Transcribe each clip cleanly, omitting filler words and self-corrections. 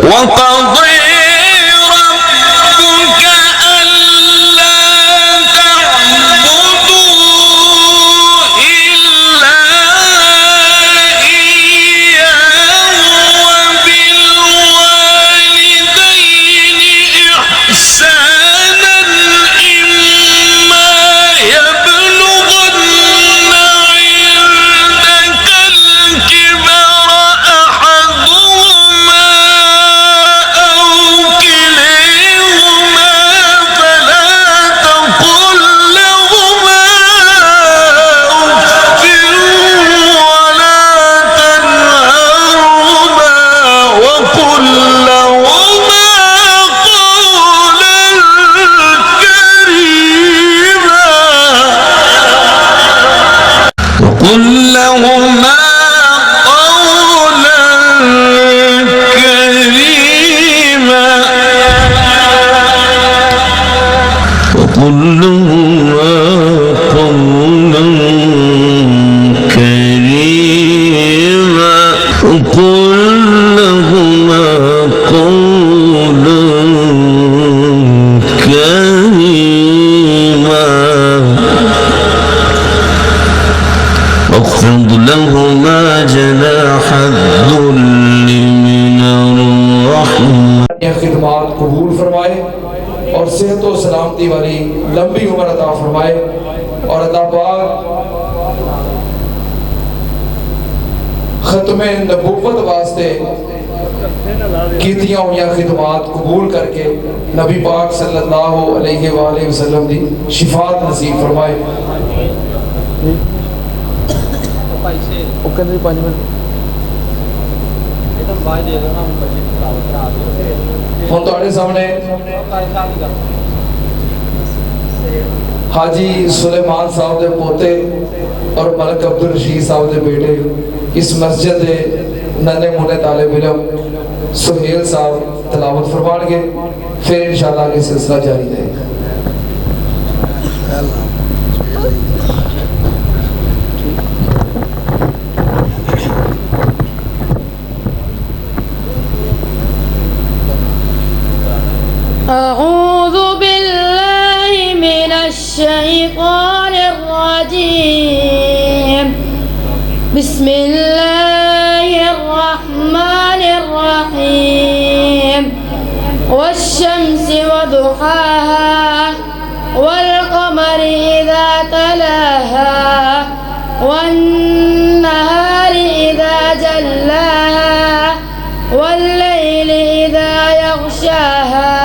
وقضي ربك ألا تعبدوا إلا إياه وبالوالدين إحسانا إما يبلغن عندك الكبر أحدهما أو كليهما فلا تقل لهما أف ولا تنهرهما وقل لهما قولا كريما وقل لهما قولا كريما وقل لهما قولا كريما وقل لهما قولا كريما واخفض لهما جناح الذل من الرحمة खिदमात कबूल फरमाए और सेहत और सलामती वाली लंबी उम्र अता फरमाए और अल्लाह पाक खत्मे नबूवत वास्ते कीतियां हुई खिदमात कबूल करके नबी पाक सल्लल्लाहु अलैहि वसल्लम दी शिफात नसीब फरमाए। हम तुहाडे सामने हाजी सुलेमान साहब दे पोते और मलक अब्दुल रशीद साहब दे बेटे इस मस्जिद दे नन्हे मुन्ने तालिब इल्म सुहेल साहब तिलावत फरमाएंगे, फिर इंशाअल्लाह ये सिलसिला जारी रहेगा। أعوذ بالله من الشيطان الرجيم. بسم الله الرحمن الرحيم. والشمس وضحاها والقمر إذا تلاها والنهار إذا جلاها والليل إذا يغشاها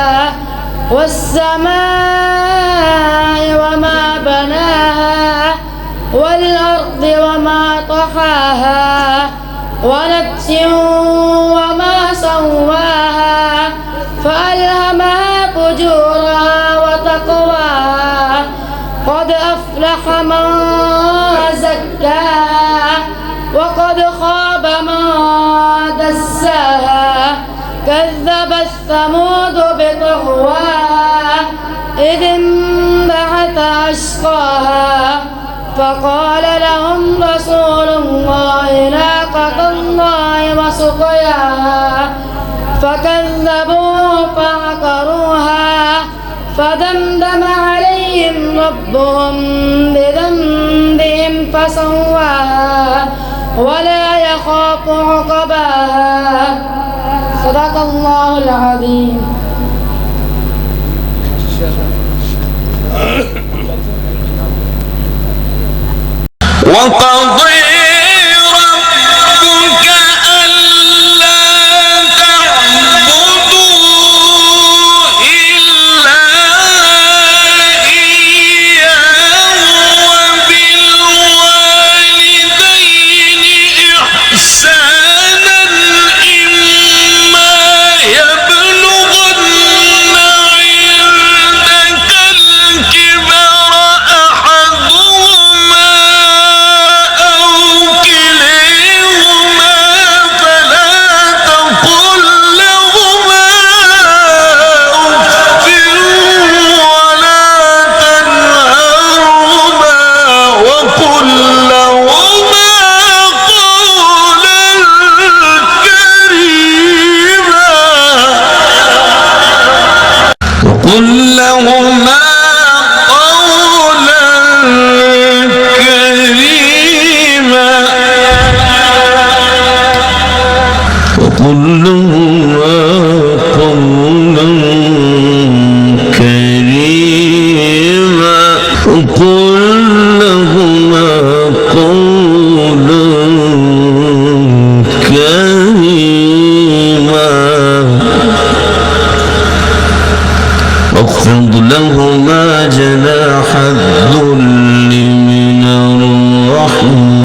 والسماء وما بناها والأرض وما طحاها ونفس وما سواها فألهمها فجورها وتقواها قد أفلح من زكاها وقد خاب من دساها كذبت ثمود بطغواها إذ انبعث أشقاها فقال لهم رسول الله ناقة الله وسقياها فكذبوه فعقروها فدمدم عليهم ربهم بذنبهم فسواها ولا يخاف عقباها. صدق الله العظيم. وقضي ربك ألا تعبدوا إلا إياه وبالوالدين إحسانا إما يبلغن عندك الكبر أحدهما أو وقل لهما قولا كريما وقل لهما قولا كريما وقل لهما قولا كريما واخفض لهما جناح الذل